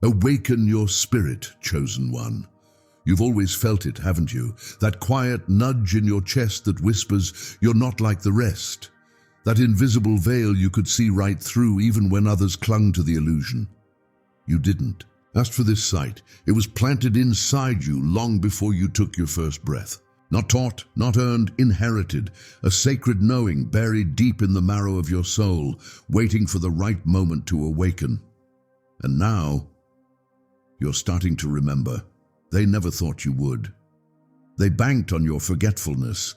Awaken your spirit, chosen one. You've always felt it, haven't you? That quiet nudge in your chest that whispers, you're not like the rest. That invisible veil you could see right through even when others clung to the illusion. You didn't. As for this sight, it was planted inside you long before you took your first breath. Not taught, not earned, inherited. A sacred knowing buried deep in the marrow of your soul, waiting for the right moment to awaken. And now, you're starting to remember. They never thought you would. They banked on your forgetfulness.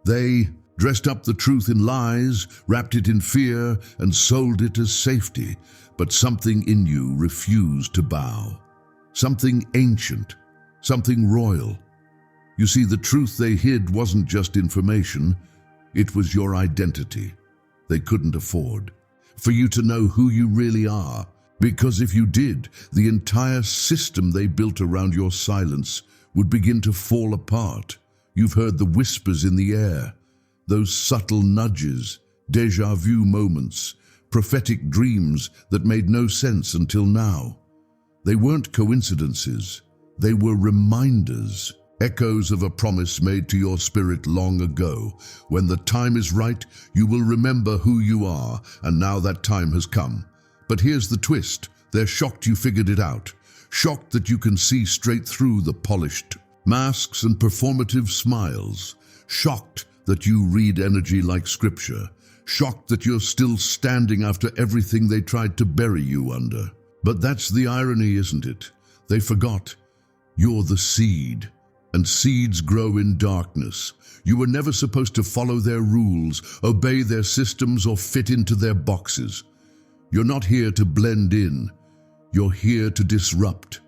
They dressed up the truth in lies, wrapped it in fear, and sold it as safety. But something in you refused to bow. Something ancient, something royal. You see, the truth they hid wasn't just information, it was your identity. They couldn't afford for you to know who you really are. Because if you did, the entire system they built around your silence would begin to fall apart. You've heard the whispers in the air, those subtle nudges, déjà vu moments, prophetic dreams that made no sense until now. They weren't coincidences, they were reminders, echoes of a promise made to your spirit long ago. When the time is right, you will remember who you are, and now that time has come. But here's the twist. They're shocked you figured it out. Shocked that you can see straight through the polished masks and performative smiles. Shocked that you read energy like scripture. Shocked that you're still standing after everything they tried to bury you under. But that's the irony, isn't it? They forgot. You're the seed, and seeds grow in darkness. You were never supposed to follow their rules, obey their systems, or fit into their boxes. You're not here to blend in. You're here to disrupt.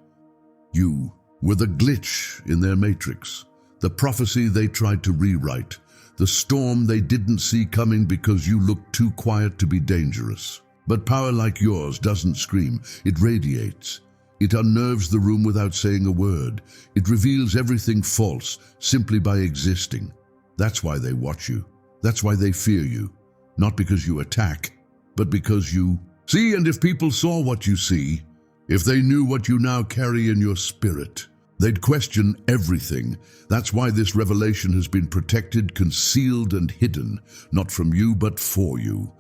You were the glitch in their matrix, the prophecy they tried to rewrite, the storm they didn't see coming because you looked too quiet to be dangerous. But power like yours doesn't scream, it radiates. It unnerves the room without saying a word. It reveals everything false simply by existing. That's why they watch you. That's why they fear you. Not because you attack, but because you see. And if people saw what you see, if they knew what you now carry in your spirit, they'd question everything. That's why this revelation has been protected, concealed, and hidden, not from you, but for you.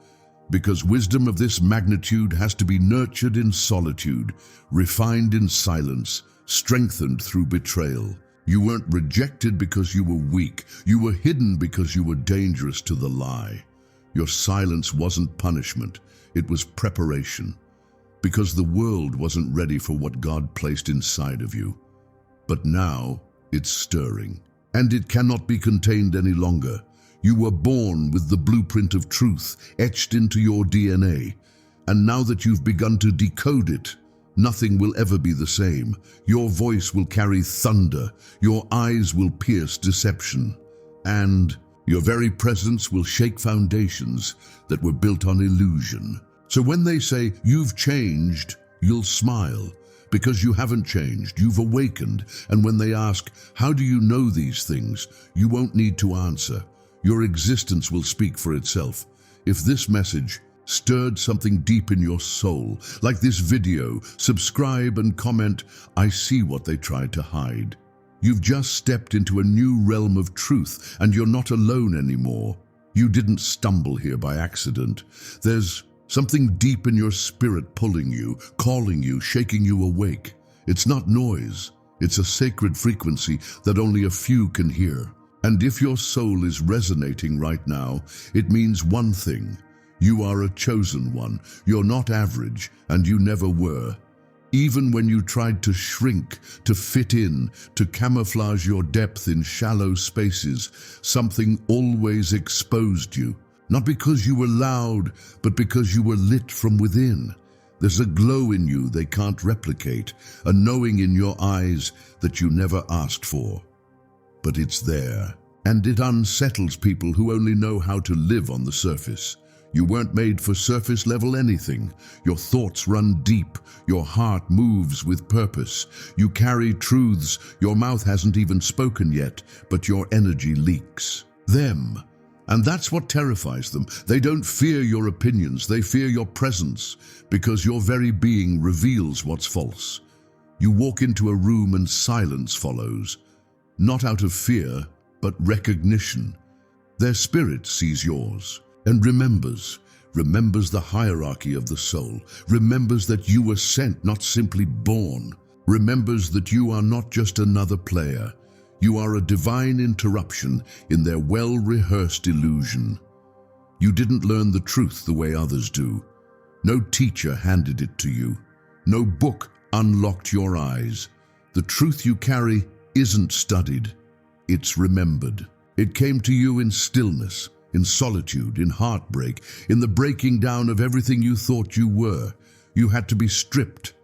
Because wisdom of this magnitude has to be nurtured in solitude, refined in silence, strengthened through betrayal. You weren't rejected because you were weak. You were hidden because you were dangerous to the lie. Your silence wasn't punishment. It was preparation. Because the world wasn't ready for what God placed inside of you. But now it's stirring, and it cannot be contained any longer. You were born with the blueprint of truth etched into your DNA. And now that you've begun to decode it, nothing will ever be the same. Your voice will carry thunder. Your eyes will pierce deception. And your very presence will shake foundations that were built on illusion. So when they say, you've changed, you'll smile. Because you haven't changed, you've awakened. And when they ask, how do you know these things? You won't need to answer. Your existence will speak for itself. If this message stirred something deep in your soul, like this video, subscribe and comment, I see what they tried to hide. You've just stepped into a new realm of truth, and you're not alone anymore. You didn't stumble here by accident. There's something deep in your spirit pulling you, calling you, shaking you awake. It's not noise. It's a sacred frequency that only a few can hear. And if your soul is resonating right now, it means one thing. You are a chosen one. You're not average, and you never were. Even when you tried to shrink, to fit in, to camouflage your depth in shallow spaces, something always exposed you. Not because you were loud, but because you were lit from within. There's a glow in you they can't replicate, a knowing in your eyes that you never asked for. But it's there, and it unsettles people who only know how to live on the surface. You weren't made for surface-level anything. Your thoughts run deep. Your heart moves with purpose. You carry truths your mouth hasn't even spoken yet, but your energy leaks. Them, And that's what terrifies them. They don't fear your opinions, they fear your presence, because your very being reveals what's false. You walk into a room and silence follows, not out of fear, but recognition. Their spirit sees yours and remembers the hierarchy of the soul, remembers that you were sent, not simply born, remembers that you are not just another player. You are a divine interruption in their well-rehearsed illusion. You didn't learn the truth the way others do. No teacher handed it to you. No book unlocked your eyes. The truth you carry isn't studied, it's remembered. It came to you in stillness, in solitude, in heartbreak, in the breaking down of everything you thought you were. You had to be stripped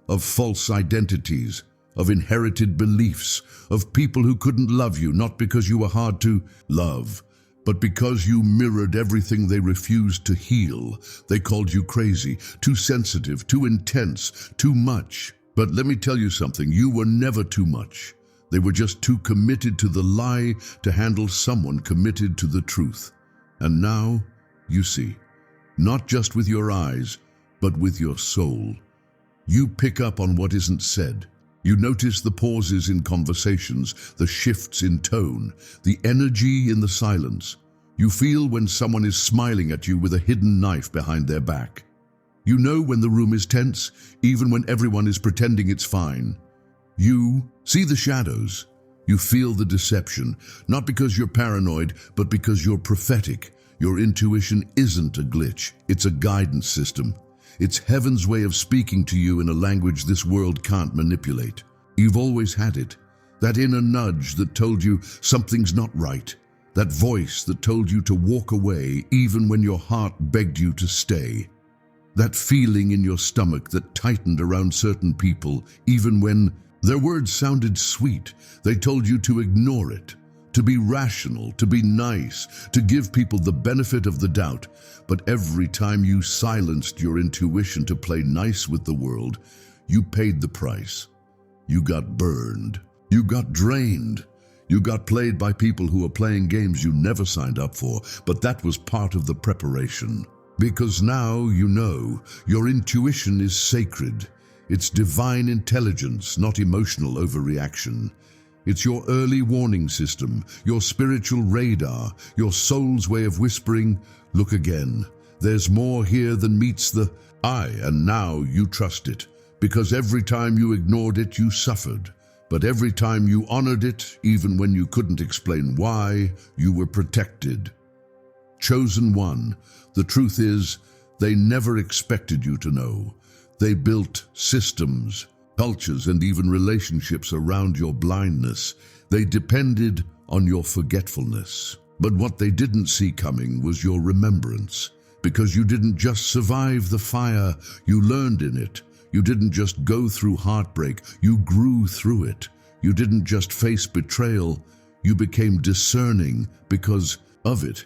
of false identities, of inherited beliefs, of people who couldn't love you, not because you were hard to love, but because you mirrored everything they refused to heal. They called you crazy, too sensitive, too intense, too much. But let me tell you something, you were never too much. They were just too committed to the lie to handle someone committed to the truth. And now, you see, not just with your eyes, but with your soul. You pick up on what isn't said. You notice the pauses in conversations, the shifts in tone, the energy in the silence. You feel when someone is smiling at you with a hidden knife behind their back. You know when the room is tense, even when everyone is pretending it's fine. You see the shadows. You feel the deception, not because you're paranoid, but because you're prophetic. Your intuition isn't a glitch, it's a guidance system. It's heaven's way of speaking to you in a language this world can't manipulate. You've always had it. That inner nudge that told you something's not right. That voice that told you to walk away even when your heart begged you to stay. That feeling in your stomach that tightened around certain people even when their words sounded sweet. They told you to ignore it, to be rational, to be nice, to give people the benefit of the doubt. But every time you silenced your intuition to play nice with the world, you paid the price. You got burned. You got drained. You got played by people who were playing games you never signed up for, but that was part of the preparation. Because now you know your intuition is sacred. It's divine intelligence, not emotional overreaction. It's your early warning system, your spiritual radar, your soul's way of whispering, look again. There's more here than meets the eye, and now you trust it. Because every time you ignored it, you suffered. But every time you honored it, even when you couldn't explain why, you were protected. Chosen one, the truth is, they never expected you to know. They built systems, cultures, and even relationships around your blindness. They depended on your forgetfulness. But what they didn't see coming was your remembrance. Because you didn't just survive the fire, you learned in it. You didn't just go through heartbreak, you grew through it. You didn't just face betrayal, you became discerning because of it.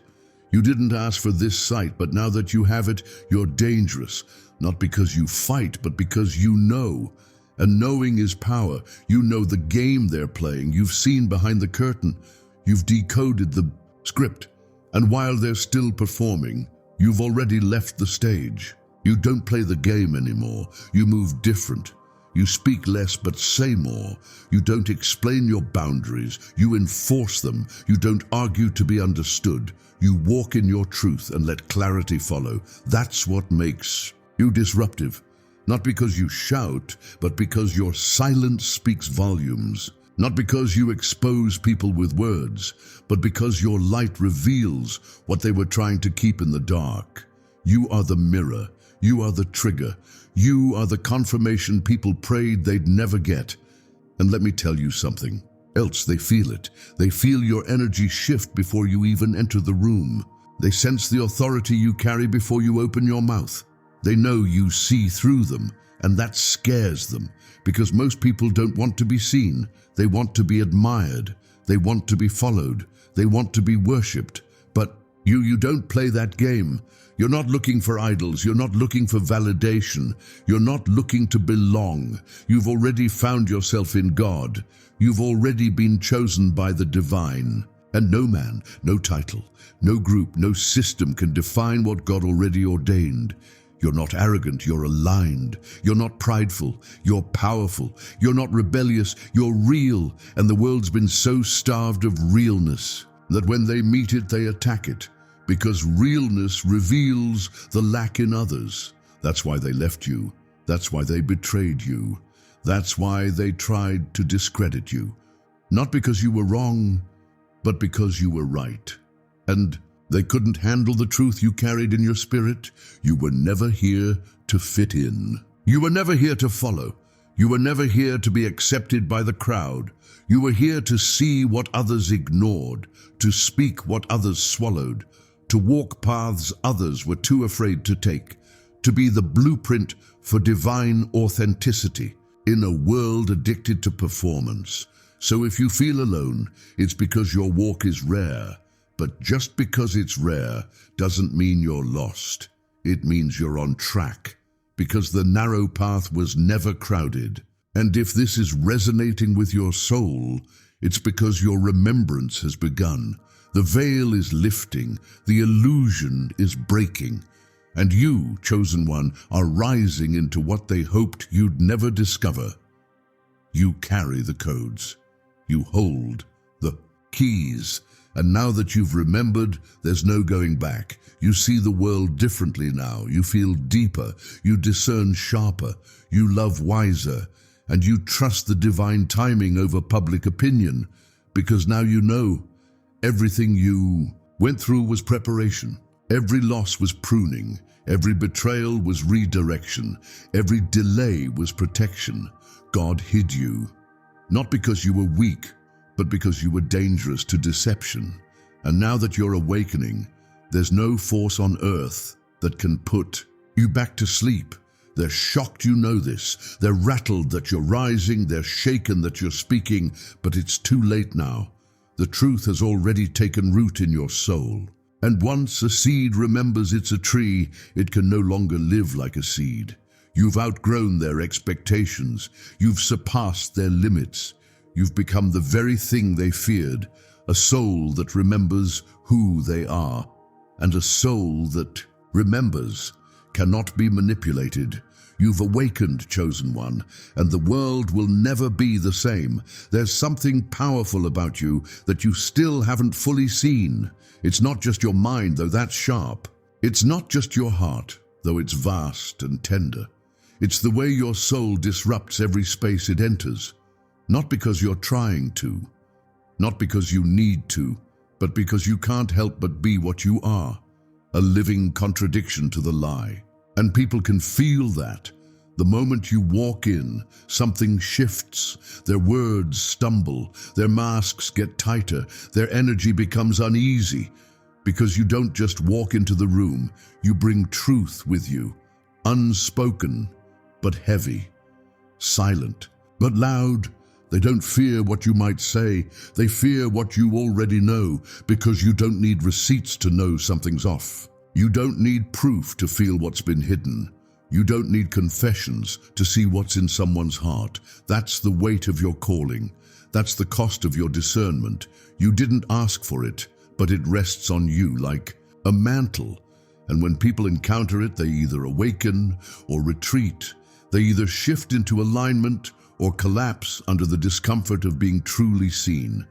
You didn't ask for this sight, but now that you have it, you're dangerous. Not because you fight, but because you know. And knowing is power. You know the game they're playing. You've seen behind the curtain. You've decoded the script. And while they're still performing, you've already left the stage. You don't play the game anymore. You move different. You speak less but say more. You don't explain your boundaries. You enforce them. You don't argue to be understood. You walk in your truth and let clarity follow. That's what makes you disruptive. Not because you shout, but because your silence speaks volumes. Not because you expose people with words, but because your light reveals what they were trying to keep in the dark. You are the mirror. You are the trigger. You are the confirmation people prayed they'd never get. And let me tell you something. Else they feel it. They feel your energy shift before you even enter the room. They sense the authority you carry before you open your mouth. They know you see through them, and that scares them, because most people don't want to be seen. They want to be admired. They want to be followed. They want to be worshipped. But you don't play that game. You're not looking for idols. You're not looking for validation. You're not looking to belong. You've already found yourself in God. You've already been chosen by the divine. And no man, no title, no group, no system can define what God already ordained. You're not arrogant, you're aligned. You're not prideful, you're powerful. You're not rebellious, you're real. And the world's been so starved of realness that when they meet it, they attack it. Because realness reveals the lack in others. That's why they left you. That's why they betrayed you. That's why they tried to discredit you. Not because you were wrong, but because you were right. And they couldn't handle the truth you carried in your spirit. You were never here to fit in. You were never here to follow. You were never here to be accepted by the crowd. You were here to see what others ignored, to speak what others swallowed, to walk paths others were too afraid to take, to be the blueprint for divine authenticity in a world addicted to performance. So if you feel alone, it's because your walk is rare. But just because it's rare doesn't mean you're lost. It means you're on track, because the narrow path was never crowded. And if this is resonating with your soul, it's because your remembrance has begun. The veil is lifting, the illusion is breaking, and you, chosen one, are rising into what they hoped you'd never discover. You carry the codes. You hold the keys. And now that you've remembered, there's no going back. You see the world differently now. You feel deeper. You discern sharper. You love wiser. And you trust the divine timing over public opinion. Because now you know everything you went through was preparation. Every loss was pruning. Every betrayal was redirection. Every delay was protection. God hid you. Not because you were weak, but because you were dangerous to deception. And now that you're awakening, there's no force on earth that can put you back to sleep. They're shocked you know this. They're rattled that you're rising. They're shaken that you're speaking. But it's too late now. The truth has already taken root in your soul. And once a seed remembers it's a tree, it can no longer live like a seed. You've outgrown their expectations. You've surpassed their limits. You've become the very thing they feared, a soul that remembers who they are. And a soul that remembers cannot be manipulated. You've awakened, chosen one, and the world will never be the same. There's something powerful about you that you still haven't fully seen. It's not just your mind, though that's sharp. It's not just your heart, though it's vast and tender. It's the way your soul disrupts every space it enters. Not because you're trying to, not because you need to, but because you can't help but be what you are, a living contradiction to the lie. And people can feel that. The moment you walk in, something shifts. Their words stumble, their masks get tighter, their energy becomes uneasy. Because you don't just walk into the room, you bring truth with you, unspoken, but heavy, silent, but loud. They don't fear what you might say. They fear what you already know, because you don't need receipts to know something's off. You don't need proof to feel what's been hidden. You don't need confessions to see what's in someone's heart. That's the weight of your calling. That's the cost of your discernment. You didn't ask for it, but it rests on you like a mantle. And when people encounter it, they either awaken or retreat. They either shift into alignment or collapse under the discomfort of being truly seen.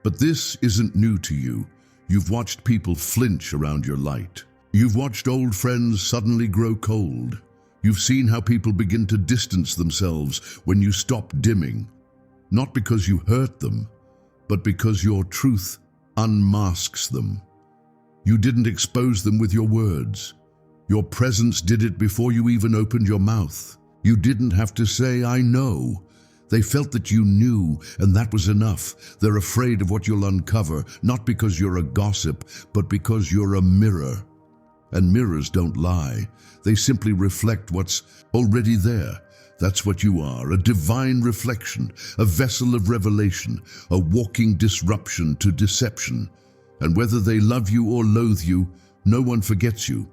But this isn't new to you. You've watched people flinch around your light. You've watched old friends suddenly grow cold. You've seen how people begin to distance themselves when you stop dimming. Not because you hurt them, but because your truth unmasks them. You didn't expose them with your words. Your presence did it before you even opened your mouth. You didn't have to say, "I know." They felt that you knew, and that was enough. They're afraid of what you'll uncover, not because you're a gossip, but because you're a mirror. And mirrors don't lie. They simply reflect what's already there. That's what you are, a divine reflection, a vessel of revelation, a walking disruption to deception. And whether they love you or loathe you, no one forgets you.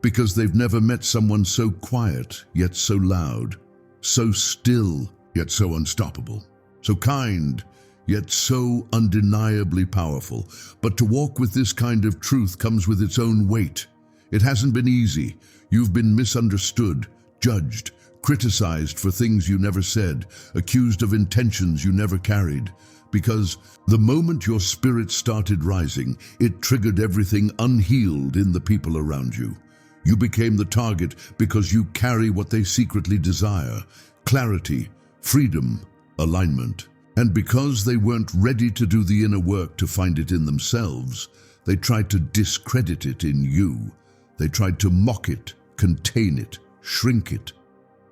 Because they've never met someone so quiet, yet so loud, so still, yet so unstoppable, so kind, yet so undeniably powerful. But to walk with this kind of truth comes with its own weight. It hasn't been easy. You've been misunderstood, judged, criticized for things you never said, accused of intentions you never carried. Because the moment your spirit started rising, it triggered everything unhealed in the people around you. You became the target because you carry what they secretly desire: clarity, freedom, alignment. And because they weren't ready to do the inner work to find it in themselves, they tried to discredit it in you. They tried to mock it, contain it, shrink it.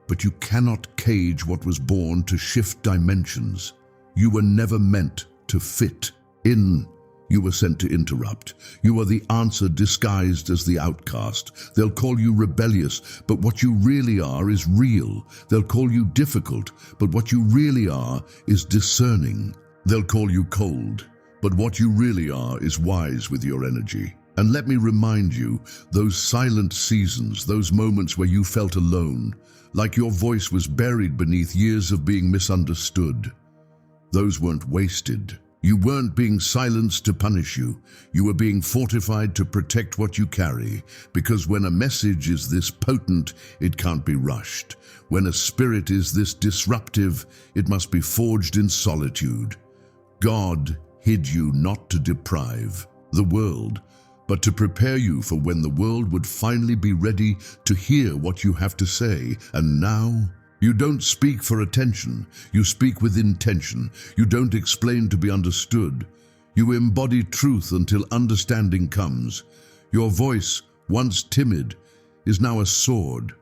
But you cannot cage what was born to shift dimensions. You were never meant to fit in. You were sent to interrupt. You are the answer disguised as the outcast. They'll call you rebellious, but what you really are is real. They'll call you difficult, but what you really are is discerning. They'll call you cold, but what you really are is wise with your energy. And let me remind you, those silent seasons, those moments where you felt alone, like your voice was buried beneath years of being misunderstood, those weren't wasted. You weren't being silenced to punish you. You were being fortified to protect what you carry, because when a message is this potent, it can't be rushed. When a spirit is this disruptive, it must be forged in solitude. God hid you not to deprive the world, but to prepare you for when the world would finally be ready to hear what you have to say. And now, you don't speak for attention, you speak with intention. You don't explain to be understood. You embody truth until understanding comes. Your voice, once timid, is now a sword,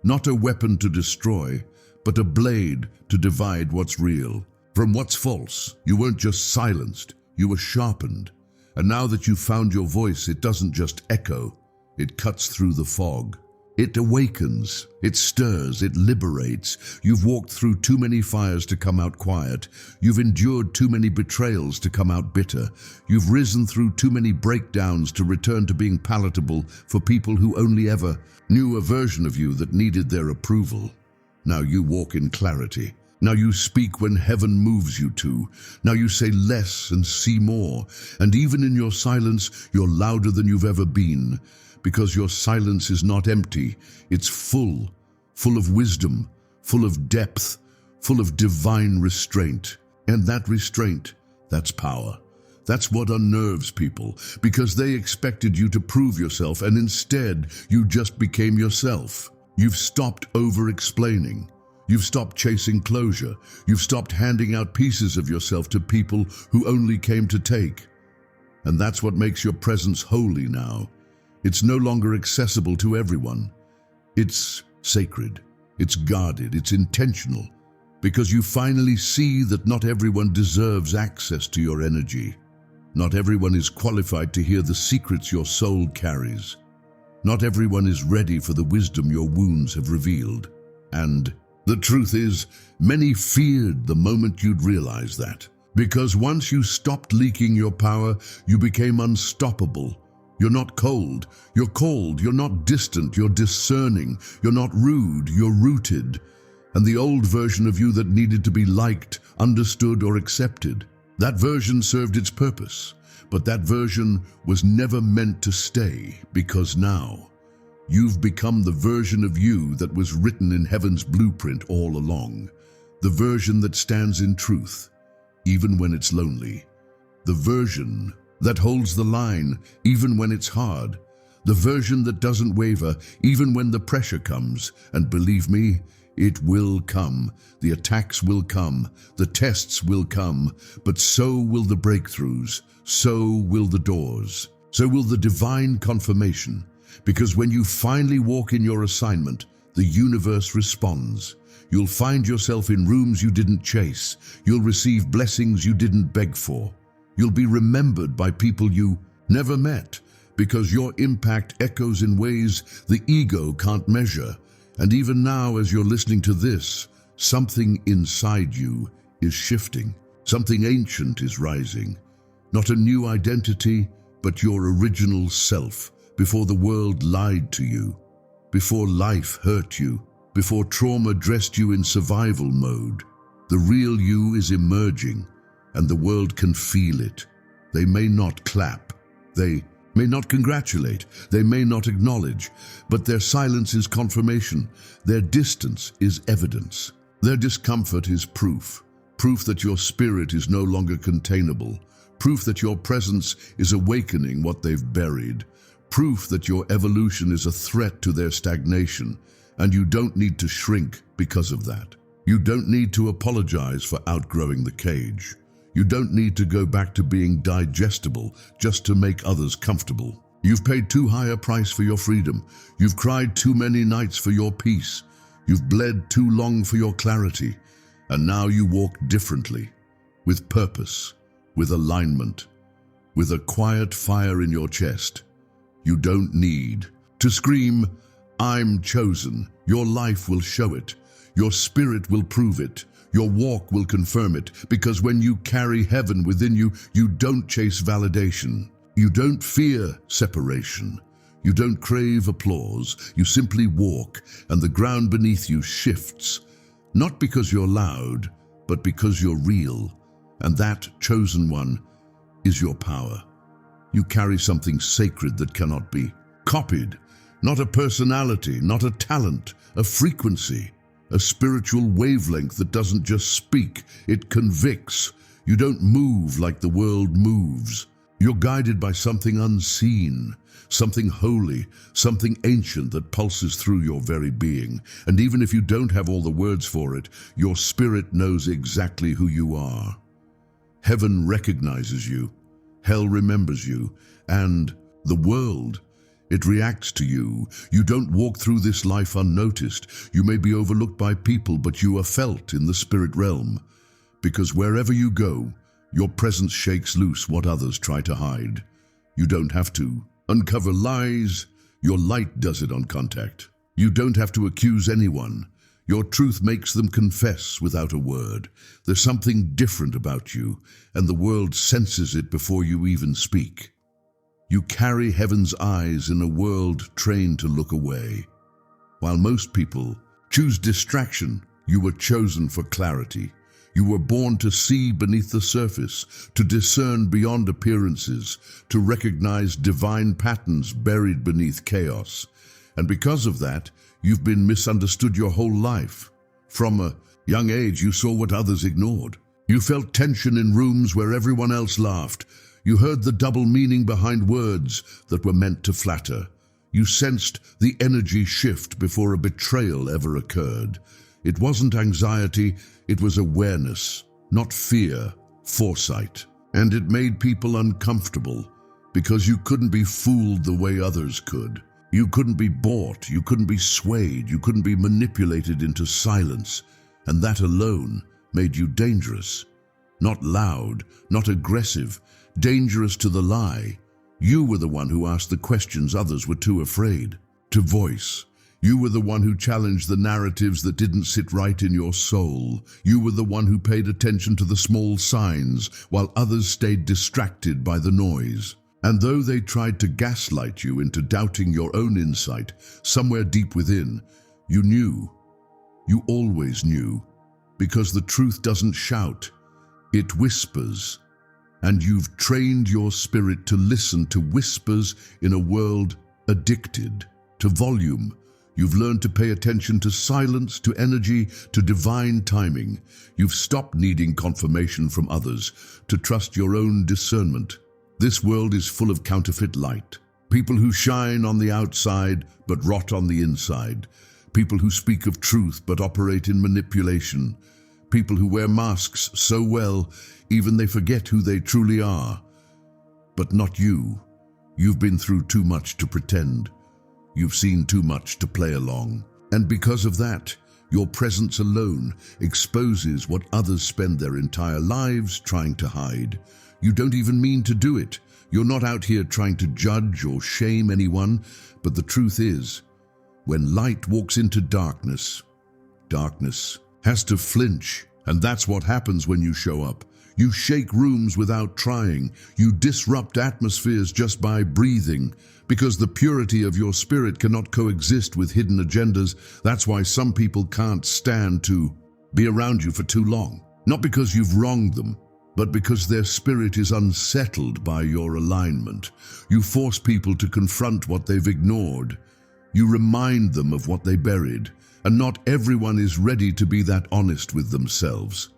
not a weapon to destroy, but a blade to divide what's real from what's false. You weren't just silenced, you were sharpened. And now that you've found your voice, it doesn't just echo, it cuts through the fog. It awakens, it stirs, it liberates. You've walked through too many fires to come out quiet. You've endured too many betrayals to come out bitter. You've risen through too many breakdowns to return to being palatable for people who only ever knew a version of you that needed their approval. Now you walk in clarity. Now you speak when heaven moves you to. Now you say less and see more. And even in your silence, you're louder than you've ever been. Because your silence is not empty, it's full of wisdom, full of depth, full of divine restraint. And that restraint, that's power. That's what unnerves people, because they expected you to prove yourself, and instead you just became yourself. You've stopped over-explaining. You've stopped chasing closure. You've stopped handing out pieces of yourself to people who only came to take. And that's what makes your presence holy now. It's no longer accessible to everyone. It's sacred, it's guarded, it's intentional, because you finally see that not everyone deserves access to your energy. Not everyone is qualified to hear the secrets your soul carries. Not everyone is ready for the wisdom your wounds have revealed. And the truth is, many feared the moment you'd realize that. Because once you stopped leaking your power, you became unstoppable. You're not cold, you're cold, you're not distant, you're discerning, you're not rude, you're rooted. And the old version of you that needed to be liked, understood, or accepted, that version served its purpose. But that version was never meant to stay, because now you've become the version of you that was written in heaven's blueprint all along. The version that stands in truth, even when it's lonely. The version that holds the line, even when it's hard. The version that doesn't waver, even when the pressure comes. And believe me, it will come. The attacks will come. The tests will come. But so will the breakthroughs. So will the doors. So will the divine confirmation. Because when you finally walk in your assignment, the universe responds. You'll find yourself in rooms you didn't chase. You'll receive blessings you didn't beg for. You'll be remembered by people you never met, because your impact echoes in ways the ego can't measure. And even now, as you're listening to this, something inside you is shifting. Something ancient is rising. Not a new identity, but your original self, before the world lied to you, before life hurt you, before trauma dressed you in survival mode. The real you is emerging. and the world can feel it. They may not clap. They may not congratulate. They may not acknowledge. But their silence is confirmation. Their distance is evidence. Their discomfort is proof. Proof that your spirit is no longer containable. Proof that your presence is awakening what they've buried. Proof that your evolution is a threat to their stagnation. And you don't need to shrink because of that. You don't need to apologize for outgrowing the cage. You don't need to go back to being digestible just to make others comfortable. You've paid too high a price for your freedom. You've cried too many nights for your peace. You've bled too long for your clarity. And now you walk differently, with purpose, with alignment, with a quiet fire in your chest. You don't need to scream, "I'm chosen." Your life will show it. Your spirit will prove it. Your walk will confirm it, because when you carry heaven within you, you don't chase validation. You don't fear separation. You don't crave applause. You simply walk, and the ground beneath you shifts. Not because you're loud, but because you're real. And that, chosen one, is your power. You carry something sacred that cannot be copied. Not a personality, not a talent, a frequency. A spiritual wavelength that doesn't just speak, it convicts. You don't move like the world moves. You're guided by something unseen, something holy, something ancient that pulses through your very being. And even if you don't have all the words for it, your spirit knows exactly who you are. Heaven recognizes you, hell remembers you, and the world, it reacts to you. You don't walk through this life unnoticed. You may be overlooked by people, but you are felt in the spirit realm. Because wherever you go, your presence shakes loose what others try to hide. You don't have to uncover lies. Your light does it on contact. You don't have to accuse anyone. Your truth makes them confess without a word. There's something different about you, and the world senses it before you even speak. You carry heaven's eyes in a world trained to look away. While most people choose distraction, you were chosen for clarity. You were born to see beneath the surface, to discern beyond appearances, to recognize divine patterns buried beneath chaos. And because of that, you've been misunderstood your whole life. From a young age, you saw what others ignored. You felt tension in rooms where everyone else laughed. You heard the double meaning behind words that were meant to flatter. You sensed the energy shift before a betrayal ever occurred. It wasn't anxiety, it was awareness, not fear, foresight. And it made people uncomfortable because you couldn't be fooled the way others could. You couldn't be bought, you couldn't be swayed, you couldn't be manipulated into silence. And that alone made you dangerous. Not loud, not aggressive, dangerous to the lie. You were the one who asked the questions others were too afraid to voice. You were the one who challenged the narratives that didn't sit right in your soul. You were the one who paid attention to the small signs while others stayed distracted by the noise. And though they tried to gaslight you into doubting your own insight, somewhere deep within, you knew. You always knew. Because the truth doesn't shout, it whispers. And you've trained your spirit to listen to whispers in a world addicted to volume. You've learned to pay attention to silence, to energy, to divine timing. You've stopped needing confirmation from others, to trust your own discernment. This world is full of counterfeit light. People who shine on the outside but rot on the inside. People who speak of truth but operate in manipulation. People who wear masks so well, even they forget who they truly are. But not you. You've been through too much to pretend. You've seen too much to play along. And because of that, your presence alone exposes what others spend their entire lives trying to hide. You don't even mean to do it. You're not out here trying to judge or shame anyone, but the truth is, when light walks into darkness, darkness has to flinch, and that's what happens when you show up. You shake rooms without trying. You disrupt atmospheres just by breathing, because the purity of your spirit cannot coexist with hidden agendas. That's why some people can't stand to be around you for too long. Not because you've wronged them, but because their spirit is unsettled by your alignment. You force people to confront what they've ignored. You remind them of what they buried, and not everyone is ready to be that honest with themselves.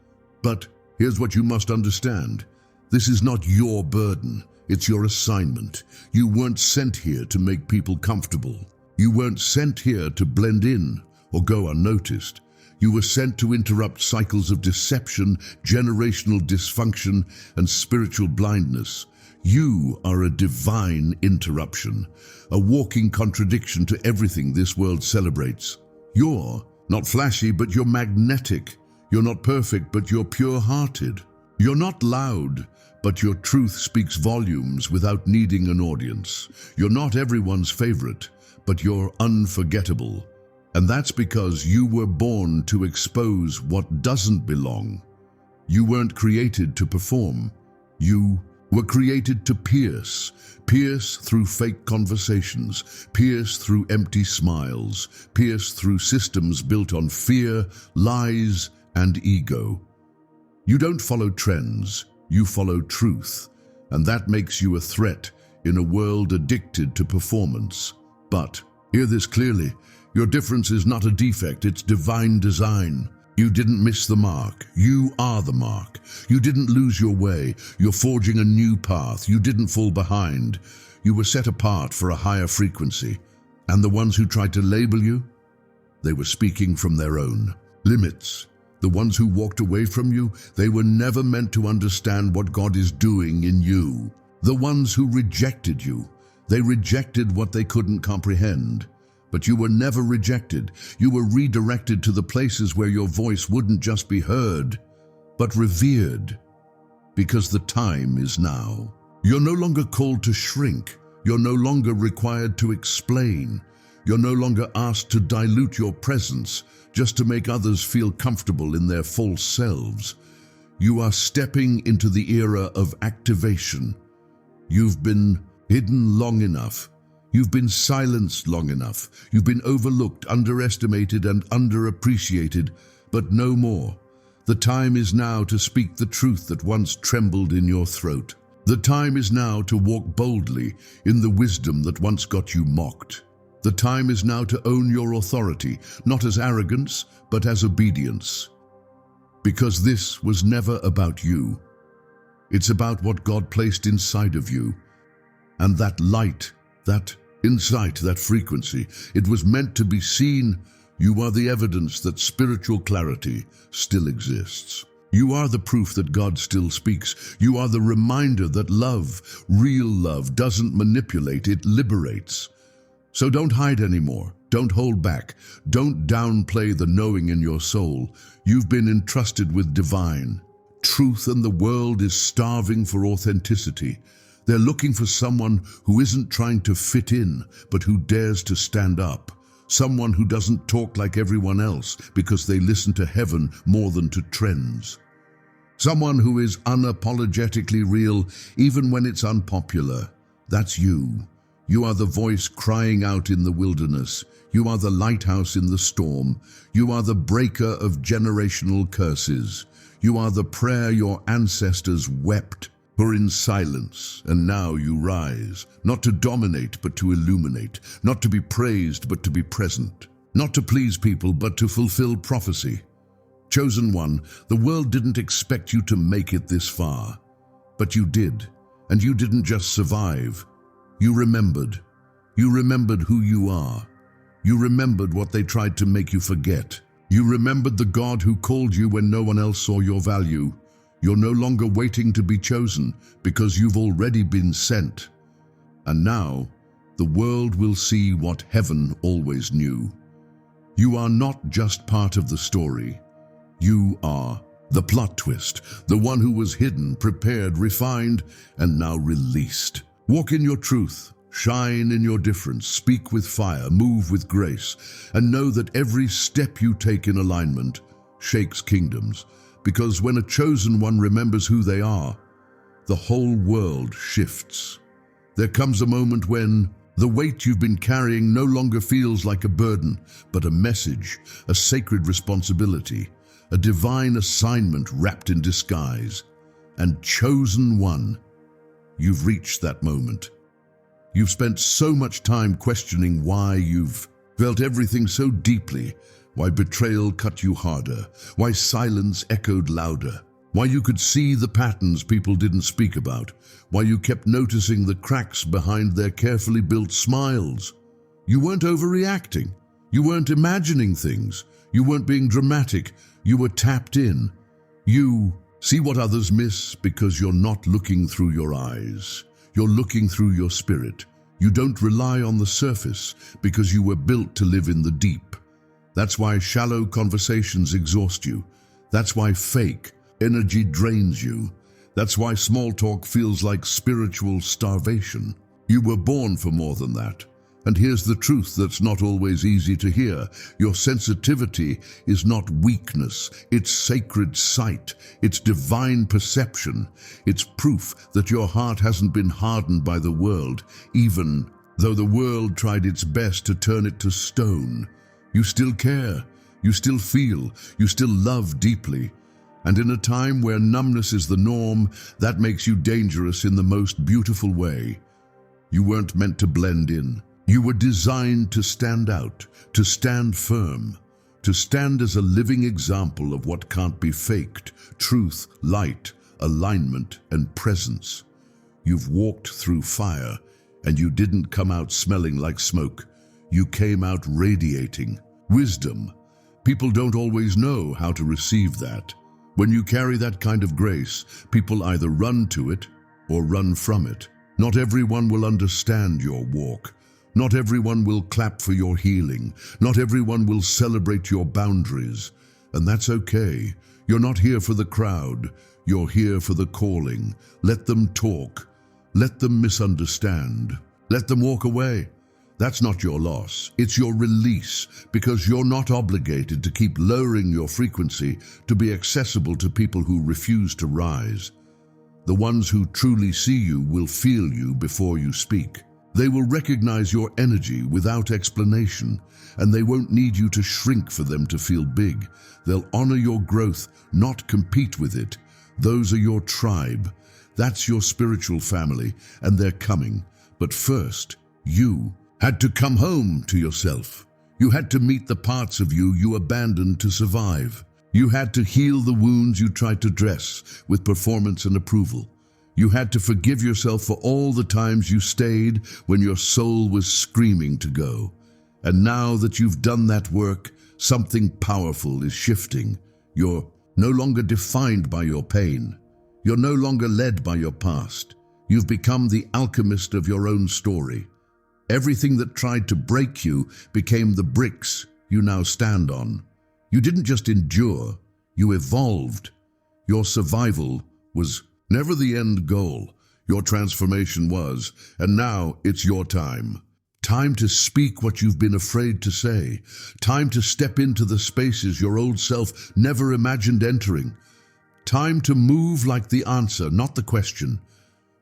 But here's what you must understand. This is not your burden. It's your assignment. You weren't sent here to make people comfortable. You weren't sent here to blend in or go unnoticed. You were sent to interrupt cycles of deception, generational dysfunction, and spiritual blindness. You are a divine interruption, a walking contradiction to everything this world celebrates. You're not flashy, but you're magnetic. You're not perfect, but you're pure-hearted. You're not loud, but your truth speaks volumes without needing an audience. You're not everyone's favorite, but you're unforgettable. And that's because you were born to expose what doesn't belong. You weren't created to perform. You were created to pierce through fake conversations, pierce through empty smiles, pierce through systems built on fear, lies, and ego. You don't follow trends, you follow truth, and that makes you a threat in a world addicted to performance. But hear this clearly, your difference is not a defect, it's divine design. You didn't miss the mark. You are the mark. You didn't lose your way. You're forging a new path. You didn't fall behind. You were set apart for a higher frequency. And the ones who tried to label you, they were speaking from their own limits. The ones who walked away from you, they were never meant to understand what God is doing in you. The ones who rejected you, they rejected what they couldn't comprehend. But you were never rejected. You were redirected to the places where your voice wouldn't just be heard, but revered. Because the time is now. You're no longer called to shrink. You're no longer required to explain. You're no longer asked to dilute your presence just to make others feel comfortable in their false selves. You are stepping into the era of activation. You've been hidden long enough. You've been silenced long enough. You've been overlooked, underestimated, and underappreciated, but no more. The time is now to speak the truth that once trembled in your throat. The time is now to walk boldly in the wisdom that once got you mocked. The time is now to own your authority, not as arrogance, but as obedience. Because this was never about you. It's about what God placed inside of you. And that light, that insight, that frequency, it was meant to be seen. You are the evidence that spiritual clarity still exists. You are the proof that God still speaks. You are the reminder that love, real love, doesn't manipulate, it liberates. So don't hide anymore. Don't hold back. Don't downplay the knowing in your soul. You've been entrusted with divine truth, and the world is starving for authenticity. They're looking for someone who isn't trying to fit in, but who dares to stand up. Someone who doesn't talk like everyone else because they listen to heaven more than to trends. Someone who is unapologetically real, even when it's unpopular. That's you. You are the voice crying out in the wilderness. You are the lighthouse in the storm. You are the breaker of generational curses. You are the prayer your ancestors wept for in silence, and now you rise, not to dominate but to illuminate, not to be praised but to be present, not to please people but to fulfill prophecy. Chosen one, the world didn't expect you to make it this far, but you did, and you didn't just survive. You remembered. You remembered who you are. You remembered what they tried to make you forget. You remembered the God who called you when no one else saw your value. You're no longer waiting to be chosen because you've already been sent. And now, the world will see what heaven always knew. You are not just part of the story. You are the plot twist, the one who was hidden, prepared, refined, and now released. Walk in your truth, shine in your difference, speak with fire, move with grace, and know that every step you take in alignment shakes kingdoms. Because when a chosen one remembers who they are, the whole world shifts. There comes a moment when the weight you've been carrying no longer feels like a burden, but a message, a sacred responsibility, a divine assignment wrapped in disguise. and chosen one. You've reached that moment. You've spent so much time questioning why you've felt everything so deeply, why betrayal cut you harder, why silence echoed louder, why you could see the patterns people didn't speak about, why you kept noticing the cracks behind their carefully built smiles. You weren't overreacting. You weren't imagining things. You weren't being dramatic. You were tapped in. You see what others miss because you're not looking through your eyes. You're looking through your spirit. You don't rely on the surface because you were built to live in the deep. That's why shallow conversations exhaust you. That's why fake energy drains you. That's why small talk feels like spiritual starvation. You were born for more than that. And here's the truth that's not always easy to hear. Your sensitivity is not weakness. It's sacred sight. It's divine perception. It's proof that your heart hasn't been hardened by the world, even though the world tried its best to turn it to stone. You still care. You still feel. You still love deeply. And in a time where numbness is the norm, that makes you dangerous in the most beautiful way. You weren't meant to blend in. You were designed to stand out, to stand firm, to stand as a living example of what can't be faked: truth, light, alignment, and presence. You've walked through fire, and you didn't come out smelling like smoke. You came out radiating wisdom. People don't always know how to receive that. When you carry that kind of grace, people either run to it or run from it. Not everyone will understand your walk. Not everyone will clap for your healing. Not everyone will celebrate your boundaries. And that's okay. You're not here for the crowd. You're here for the calling. Let them talk. Let them misunderstand. Let them walk away. That's not your loss. It's your release, because you're not obligated to keep lowering your frequency to be accessible to people who refuse to rise. The ones who truly see you will feel you before you speak. They will recognize your energy without explanation, and they won't need you to shrink for them to feel big. They'll honor your growth, not compete with it. Those are your tribe. That's your spiritual family, and they're coming. But first, you had to come home to yourself. You had to meet the parts of you abandoned to survive. You had to heal the wounds you tried to dress with performance and approval. You had to forgive yourself for all the times you stayed when your soul was screaming to go. And now that you've done that work, something powerful is shifting. You're no longer defined by your pain. You're no longer led by your past. You've become the alchemist of your own story. Everything that tried to break you became the bricks you now stand on. You didn't just endure, you evolved. Your survival was never the end goal. Your transformation was, and now it's your time. Time to speak what you've been afraid to say. Time to step into the spaces your old self never imagined entering. Time to move like the answer, not the question.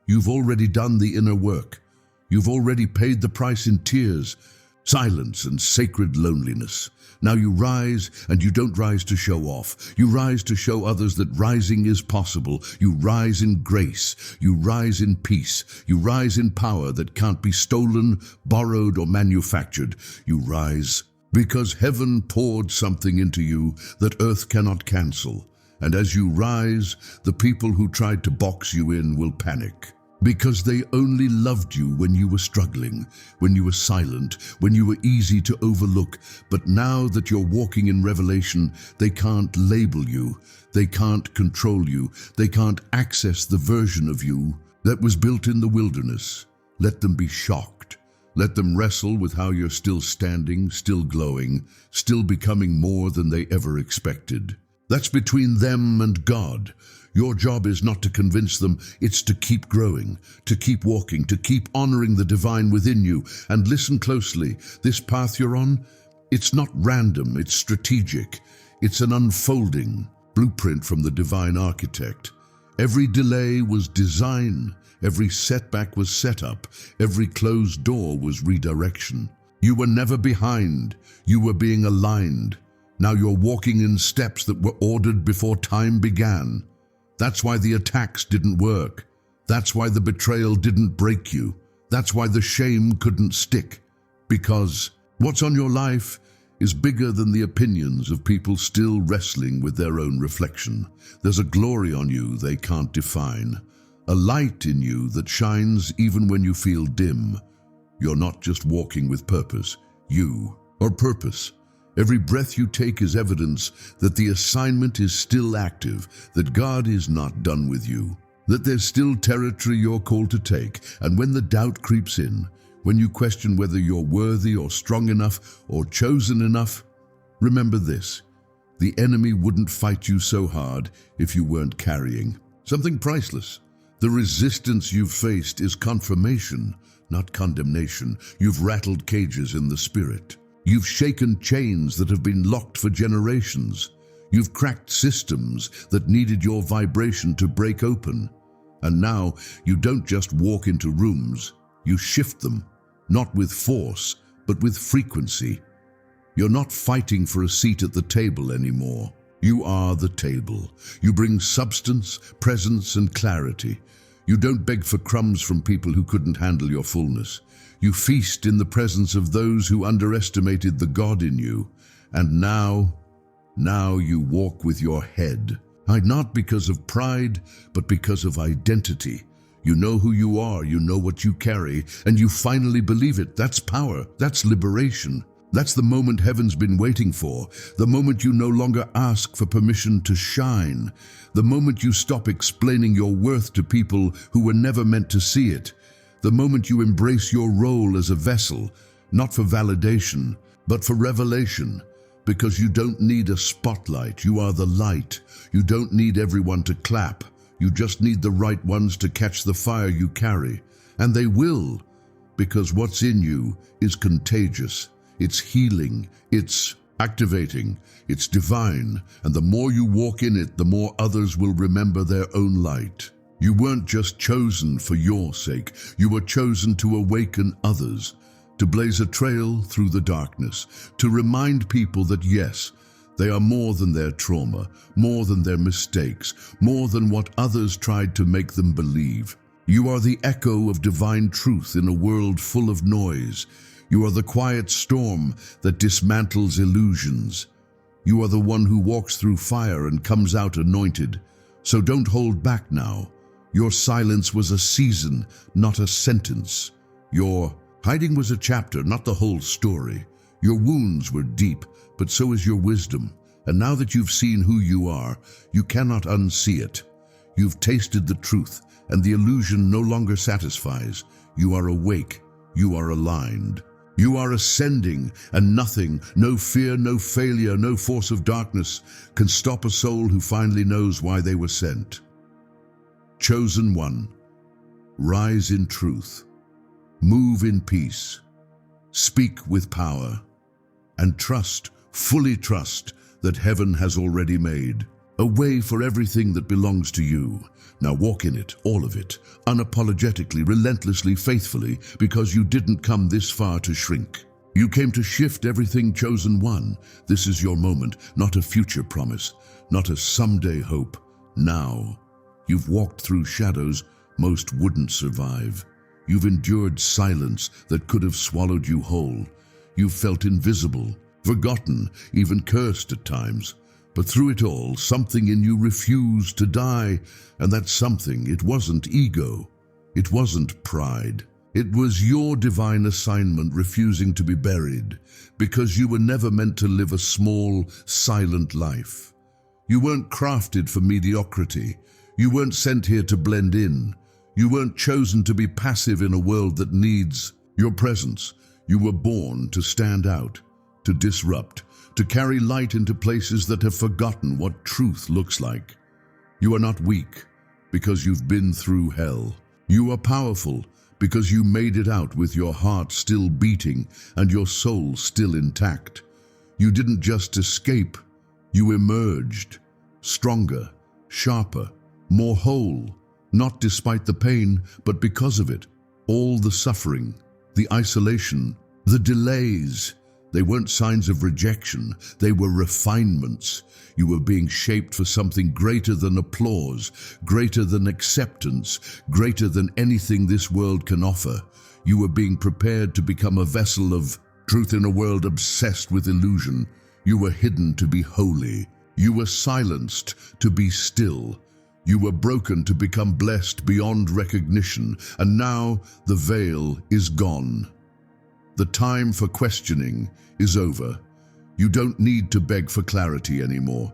You've already done the inner work. You've already paid the price in tears, silence, and sacred loneliness. Now you rise, and you don't rise to show off. You rise to show others that rising is possible. You rise in grace. You rise in peace. You rise in power that can't be stolen, borrowed, or manufactured. You rise because heaven poured something into you that earth cannot cancel. And as you rise, the people who tried to box you in will panic. Because they only loved you when you were struggling, when you were silent, when you were easy to overlook. But now that you're walking in revelation, they can't label you. They can't control you. They can't access the version of you that was built in the wilderness. Let them be shocked. Let them wrestle with how you're still standing, still glowing, still becoming more than they ever expected. That's between them and God. Your job is not to convince them, it's to keep growing, to keep walking, to keep honoring the divine within you. And listen closely, this path you're on, it's not random, it's strategic. It's an unfolding blueprint from the divine architect. Every delay was design, every setback was setup, every closed door was redirection. You were never behind, you were being aligned. Now you're walking in steps that were ordered before time began. That's why the attacks didn't work. That's why the betrayal didn't break you. That's why the shame couldn't stick. Because what's on your life is bigger than the opinions of people still wrestling with their own reflection. There's a glory on you they can't define, a light in you that shines even when you feel dim. You're not just walking with purpose, you are purpose. Every breath you take is evidence that the assignment is still active, that God is not done with you, that there's still territory you're called to take. And when the doubt creeps in, when you question whether you're worthy or strong enough or chosen enough, remember this: the enemy wouldn't fight you so hard if you weren't carrying something priceless. The resistance you've faced is confirmation, not condemnation. You've rattled cages in the spirit. You've shaken chains that have been locked for generations. You've cracked systems that needed your vibration to break open. And now you don't just walk into rooms, you shift them. Not with force, but with frequency. You're not fighting for a seat at the table anymore. You are the table. You bring substance, presence, and clarity. You don't beg for crumbs from people who couldn't handle your fullness. You feast in the presence of those who underestimated the God in you. And now you walk with your head high, not because of pride, but because of identity. You know who you are, you know what you carry, and you finally believe it. That's power, that's liberation. That's the moment heaven's been waiting for, the moment you no longer ask for permission to shine, the moment you stop explaining your worth to people who were never meant to see it, the moment you embrace your role as a vessel, not for validation, but for revelation. Because you don't need a spotlight, you are the light. You don't need everyone to clap. You just need the right ones to catch the fire you carry. And they will, because what's in you is contagious. It's healing, it's activating, it's divine. And the more you walk in it, the more others will remember their own light. You weren't just chosen for your sake. You were chosen to awaken others, to blaze a trail through the darkness, to remind people that yes, they are more than their trauma, more than their mistakes, more than what others tried to make them believe. You are the echo of divine truth in a world full of noise. You are the quiet storm that dismantles illusions. You are the one who walks through fire and comes out anointed. So don't hold back now. Your silence was a season, not a sentence. Your hiding was a chapter, not the whole story. Your wounds were deep, but so is your wisdom. And now that you've seen who you are, you cannot unsee it. You've tasted the truth, and the illusion no longer satisfies. You are awake. You are aligned. You are ascending, and nothing, no fear, no failure, no force of darkness can stop a soul who finally knows why they were sent. Chosen one, rise in truth, move in peace, speak with power, and trust, fully trust, that heaven has already made a way for everything that belongs to you. Now walk in it, all of it, unapologetically, relentlessly, faithfully, because you didn't come this far to shrink. You came to shift everything, chosen one. This is your moment, not a future promise, not a someday hope. Now, you've walked through shadows most wouldn't survive. You've endured silence that could have swallowed you whole. You've felt invisible, forgotten, even cursed at times. But through it all, something in you refused to die, and that something, it wasn't ego, it wasn't pride. It was your divine assignment refusing to be buried, because you were never meant to live a small, silent life. You weren't crafted for mediocrity. You weren't sent here to blend in. You weren't chosen to be passive in a world that needs your presence. You were born to stand out, to disrupt, to carry light into places that have forgotten what truth looks like. You are not weak because you've been through hell. You are powerful because you made it out with your heart still beating and your soul still intact. You didn't just escape, you emerged, stronger, sharper, more whole, not despite the pain, but because of it. All the suffering, the isolation, the delays, They weren't signs of rejection, they were refinements. You were being shaped for something greater than applause, greater than acceptance, greater than anything this world can offer. You were being prepared to become a vessel of truth in a world obsessed with illusion. You were hidden to be holy. You were silenced to be still. You were broken to become blessed beyond recognition, and now the veil is gone. The time for questioning is over. You don't need to beg for clarity anymore.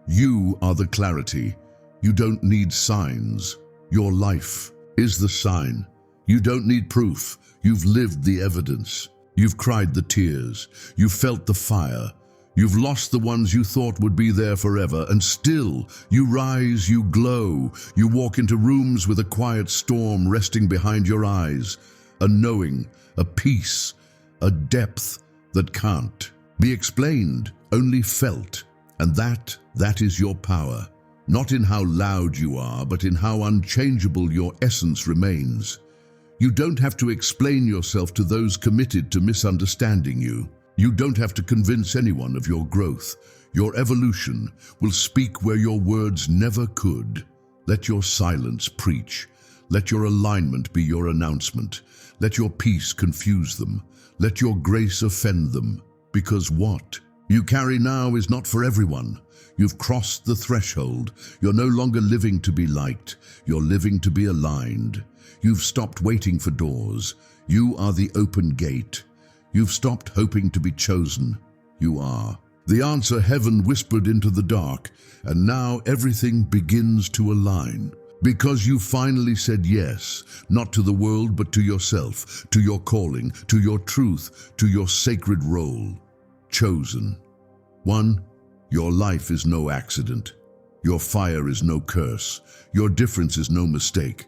You are the clarity. You don't need signs. Your life is the sign. You don't need proof. You've lived the evidence. You've cried the tears. You've felt the fire. You've lost the ones you thought would be there forever, and still you rise, you glow. You walk into rooms with a quiet storm resting behind your eyes, a knowing, a peace, a depth that can't be explained, only felt. And that is your power, not in how loud you are, but in how unchangeable your essence remains. You don't have to explain yourself to those committed to misunderstanding you. You don't have to convince anyone of your growth. Your evolution will speak where your words never could. Let your silence preach. Let your alignment be your announcement. Let your peace confuse them. Let your grace offend them. Because what you carry now is not for everyone. You've crossed the threshold. You're no longer living to be liked. You're living to be aligned. You've stopped waiting for doors. You are the open gate. You've stopped hoping to be chosen. You are the answer heaven whispered into the dark, and now everything begins to align. Because you finally said yes, not to the world but to yourself, to your calling, to your truth, to your sacred role. Chosen. 1. Your life is no accident. Your fire is no curse. Your difference is no mistake.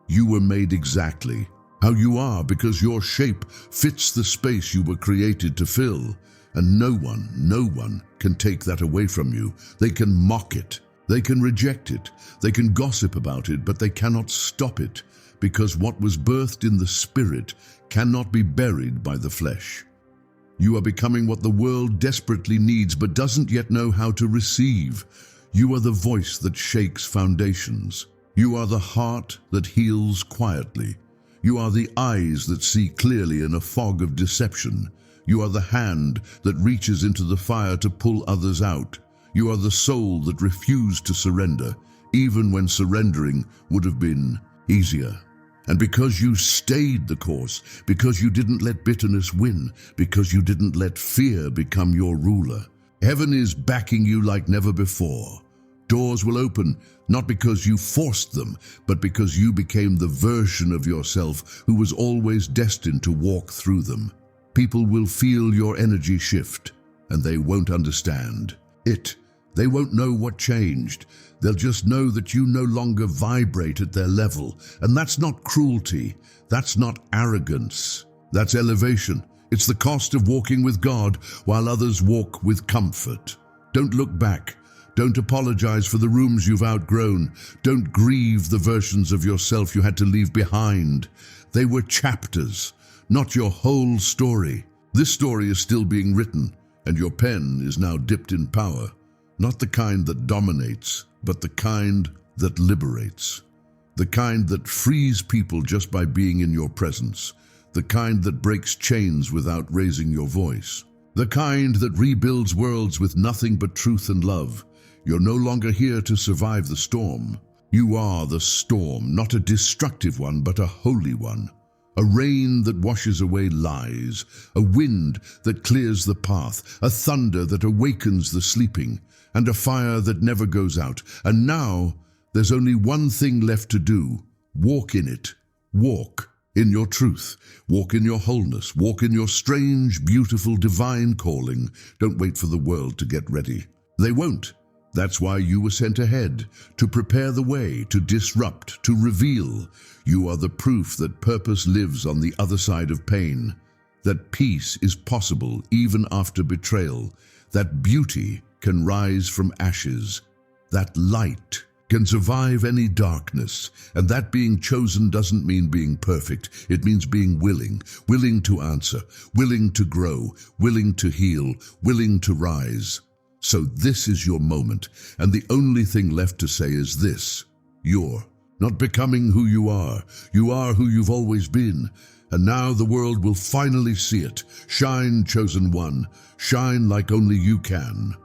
You were made exactly how you are because your shape fits the space you were created to fill. And no one can take that away from you. They can mock it. They can reject it. They can gossip about it, but they cannot stop it, because what was birthed in the spirit cannot be buried by the flesh. You are becoming what the world desperately needs but doesn't yet know how to receive. You are the voice that shakes foundations. You are the heart that heals quietly. You are the eyes that see clearly in a fog of deception. You are the hand that reaches into the fire to pull others out. You are the soul that refused to surrender, even when surrendering would have been easier. And because you stayed the course, because you didn't let bitterness win, because you didn't let fear become your ruler, heaven is backing you like never before. Doors will open, not because you forced them, but because you became the version of yourself who was always destined to walk through them. People will feel your energy shift, and they won't understand it. They won't know what changed. They'll just know that you no longer vibrate at their level. And that's not cruelty. That's not arrogance. That's elevation. It's the cost of walking with God while others walk with comfort. Don't look back. Don't apologize for the rooms you've outgrown. Don't grieve the versions of yourself you had to leave behind. They were chapters, not your whole story. This story is still being written, and your pen is now dipped in power. Not the kind that dominates, but the kind that liberates. The kind that frees people just by being in your presence. The kind that breaks chains without raising your voice. The kind that rebuilds worlds with nothing but truth and love. You're no longer here to survive the storm. You are the storm, not a destructive one, but a holy one. A rain that washes away lies, a wind that clears the path, a thunder that awakens the sleeping, and a fire that never goes out. And now, there's only one thing left to do. Walk in it. Walk in your truth. Walk in your wholeness. Walk in your strange, beautiful, divine calling. Don't wait for the world to get ready. They won't. That's why you were sent ahead, to prepare the way, to disrupt, to reveal. You are the proof that purpose lives on the other side of pain, that peace is possible even after betrayal, that beauty can rise from ashes, that light can survive any darkness. And that being chosen doesn't mean being perfect. It means being willing to answer, willing to grow, willing to heal, willing to rise. So this is your moment, and the only thing left to say is this: you're not becoming who you are. You are who you've always been. And now the world will finally see it. Shine, chosen one. Shine like only you can.